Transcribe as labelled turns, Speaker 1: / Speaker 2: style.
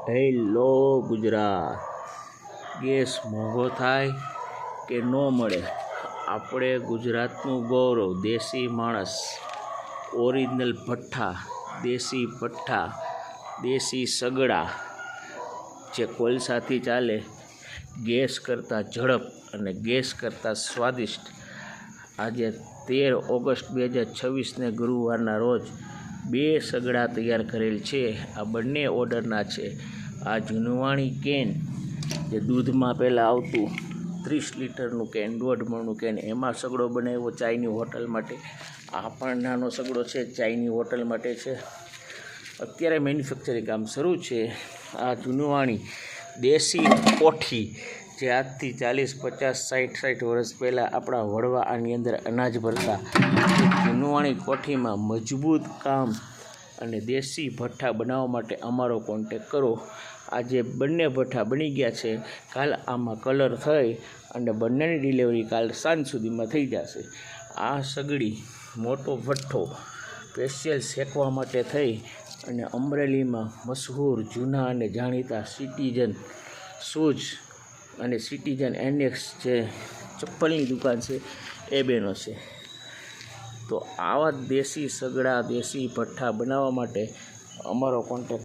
Speaker 1: Hello Gujarat, gas મોંઘો થાય કે ન મળે, આપણે ગુજરાતનું ગૌરવ દેશી માણસ, ઓરિજિનલ ભઠ્ઠા, દેશી સગડા જે કોલસાથી ચાલે, ગેસ કરતાં ઝડપ અને ગેસ કરતાં સ્વાદિષ્ટ. આજે 13 ઓગસ્ટ 2026ને ગુરુવારના રોજ 2 સગડા તૈયાર કરેલ છે. આ બંને ઓર્ડરના છે. આ જૂનવાણી કેન જે દૂધમાં પહેલાં આવતું 30 લીટરનું કેન, 1.5 મણનું કેન, એમાં સગડો બનાવ્યો ચાયની હોટલ માટે. આ પણ નાનો સગડો છે, ચાયની હોટલ માટે છે. અત્યારે મેન્યુફેક્ચરિંગ કામ શરૂ છે. આ જૂનવાણી દેશી કોઠી જે આજથી 40, 50, 60 વર્ષ પહેલાં આપણા વડવા આની અંદર અનાજ ભરતા, જૂનવાણી કોઠીમાં મજબૂત કામ અને દેશી ભઠ્ઠા બનાવવા માટે અમારો કોન્ટેક કરો. આજે બંને ભઠ્ઠા બની ગયા છે. કાલ આમાં કલર થઈ અને બંનેની ડિલિવરી કાલ સાંજ સુધીમાં થઈ જશે. આ સગડી મોટો ભઠ્ઠો સ્પેશિયલ શેકવા માટે થઈ અને અમરેલીમાં મશહૂર જૂના અને જાણીતા સિટીઝન શૂઝ અને સિટીઝન એનેક્સ જે ચપ્પલની દુકાન છે એ બેનો છે. તો આવા દેશી સગડા, દેશી ભઠ્ઠા બનાવવા માટે અમારો કોન્ટેક્ટ